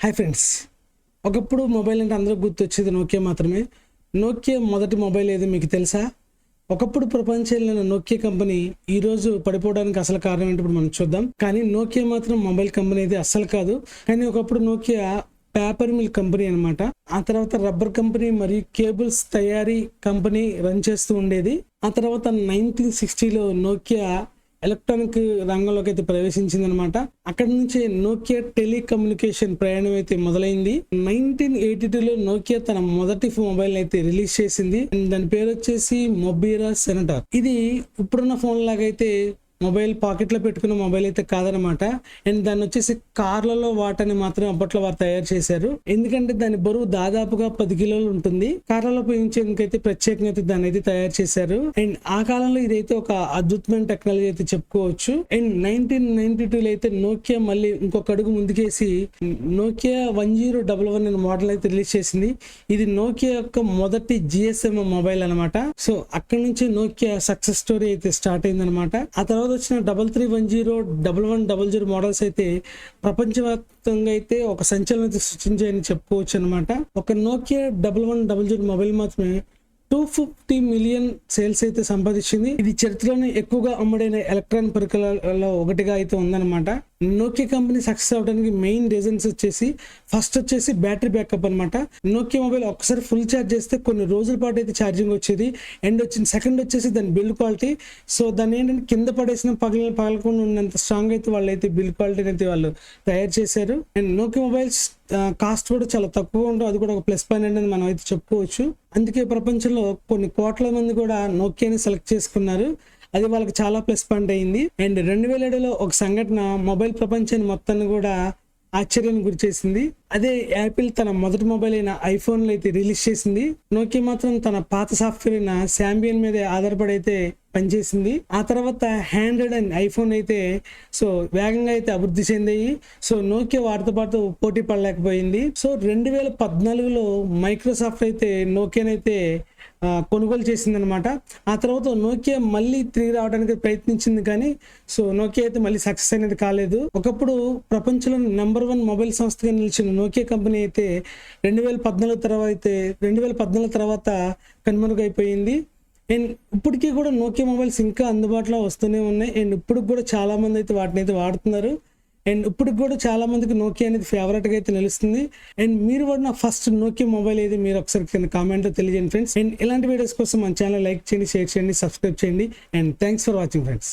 Hi friends, ఒకప్పుడు mobile అంటే అందరూ గుర్తొచ్చేది నోకియా మాత్రమే. నోకియా మొదటి మొబైల్ ఏదో మీకు తెలుసా? ఒకప్పుడు ప్రపంచంలో నోకియా కంపెనీ ఈరోజు పడిపోవడానికి అసలు కారణం ఏంటి ఇప్పుడు మనం చూద్దాం. కానీ నోకియా మాత్రం మొబైల్ కంపెనీ అయితే అస్సలు కాదు. కానీ ఒకప్పుడు నోకియా పేపర్ మిల్ కంపెనీ అనమాట. ఆ తర్వాత రబ్బర్ కంపెనీ మరియు కేబుల్స్ తయారీ కంపెనీ రన్ చేస్తూ ఉండేది. ఆ తర్వాత 1960లో నోకియా ఎలక్ట్రానిక్ రంగంలోకి అయితే ప్రవేశించింది అనమాట. అక్కడ నుంచి నోకియా టెలికమ్యూనికేషన్ ప్రయాణం అయితే మొదలైంది. 1982లో నోకియా తన మొదటి మొబైల్ అయితే రిలీజ్ చేసింది. దాని పేరు వచ్చేసి మొబీరా సెనటార్. ఇది ఇప్పుడున్న ఫోన్ లాగా అయితే మొబైల్ పాకెట్లో పెట్టుకున్న మొబైల్ అయితే కాదనమాట. అండ్ దాన్ని వచ్చేసి కార్లలో వాటని మాత్రం అప్పట్లో వారు తయారు చేశారు. ఎందుకంటే దాని బరువు దాదాపుగా 10 కిలోలు ఉంటుంది. కార్లలో ఉపయోగించేందుకైతే ప్రత్యేకంగా అయితే దాన్ని అయితే తయారు చేశారు. అండ్ ఆ కాలంలో ఇదైతే ఒక అద్భుతమైన టెక్నాలజీ అయితే చెప్పుకోవచ్చు. అండ్ 1992లో అయితే నోకియా మళ్ళీ ఇంకొక అడుగు ముందుకేసి నోకియా 1011 అనే మోడల్ అయితే రిలీజ్ చేసింది. ఇది నోకియా యొక్క మొదటి GSM మొబైల్ అనమాట. సో అక్కడ నుంచి నోకియా సక్సెస్ స్టోరీ అయితే స్టార్ట్ అయింది అనమాట. ఆ తర్వాత వచ్చిన 3310, 1100 మోడల్స్ అయితే ప్రపంచవ్యాప్తంగా అయితే ఒక సంచలనం సృష్టించాయని చెప్పుకోవచ్చు అనమాట. ఒక నోకియా 1100 మొబైల్ మాత్రమే 250 మిలియన్ సేల్స్ అయితే సంపాదించింది. ఇది చరిత్రలోనే ఎక్కువగా అమ్ముడైన ఎలక్ట్రానిక్ పరికరాలలో ఒకటిగా అయితే ఉందన్నమాట. నోకియా కంపెనీ సక్సెస్ అవడానికి మెయిన్ రీజన్స్ వచ్చేసి ఫస్ట్ వచ్చేసి బ్యాటరీ బ్యాకప్ అనమాట. నోకియా మొబైల్ ఒక్కసారి ఫుల్ ఛార్జ్ చేస్తే కొన్ని రోజుల పాటు అయితే ఛార్జింగ్ వచ్చేది. అండ్ వచ్చిన సెకండ్ వచ్చేసి దాని బిల్డ్ క్వాలిటీ. సో దాన్ని ఏంటంటే కింద పడేసిన పగలకుండా ఉన్నంత స్ట్రాంగ్ అయితే వాళ్ళు అయితే బిల్డ్ క్వాలిటీని అయితే వాళ్ళు తయారు చేశారు. అండ్ నోకియా మొబైల్స్ కాస్ట్ కూడా చాలా తక్కువ ఉంటుంది. అది కూడా ఒక ప్లస్ పాయింట్ అనేది మనం అయితే చెప్పుకోవచ్చు. అందుకే ప్రపంచంలో కొన్ని కోట్ల మంది కూడా నోకియాని సెలెక్ట్ చేసుకున్నారు. అది వాళ్ళకి చాలా ప్లస్ పాయింట్ అయింది. అండ్ 2007లో ఒక సంఘటన మొబైల్ ప్రపంచాన్ని మొత్తాన్ని కూడా ఆశ్చర్యానికి గురి చేసింది. అదే యాపిల్ తన మొదటి మొబైల్ అయిన ఐఫోన్ అయితే రిలీజ్ చేసింది. నోకియా మాత్రం తన పాత సాఫ్ట్వేర్ అయిన శాంబియన్ మీద ఆధారపడి అయితే పనిచేసింది. ఆ తర్వాత హ్యాండ్రెడ్ అండ్ ఐఫోన్ అయితే సో వేగంగా అయితే అభివృద్ధి చెందాయి. సో నోకియా వాటితో పాటు పోటీ పడలేకపోయింది. సో 2014లో మైక్రోసాఫ్ట్ అయితే నోకియానైతే కొనుగోలు చేసింది అనమాట. ఆ తర్వాత నోకియా మళ్ళీ తిరిగి రావడానికి ప్రయత్నించింది, కానీ సో నోకియా అయితే మళ్ళీ సక్సెస్ అనేది కాలేదు. ఒకప్పుడు ప్రపంచంలో నెంబర్ 1 మొబైల్ సంస్థగా నిలిచిన నోకియా కంపెనీ అయితే 2014 తర్వాత కనుమరుగైపోయింది. అండ్ ఇప్పటికీ కూడా నోకియా మొబైల్స్ ఇంకా అందుబాటులో వస్తూనే ఉన్నాయి. అండ్ ఇప్పుడు కూడా చాలా మంది అయితే వాటిని అయితే వాడుతున్నారు. అండ్ ఇప్పుడు కూడా చాలా మందికి నోకియా అనేది ఫేవరెట్గా అయితే నిలుస్తుంది. అండ్ మీరు వాడిన ఫస్ట్ నోకియా మొబైల్ ఏది మీరు ఒకసారి కింద కామెంట్లో తెలియజేయండి ఫ్రెండ్స్. అండ్ ఇలాంటి వీడియోస్ కోసం మన ఛానల్ లైక్ చేయండి, షేర్ చేయండి, సబ్స్క్రైబ్ చేయండి. And thanks for watching friends.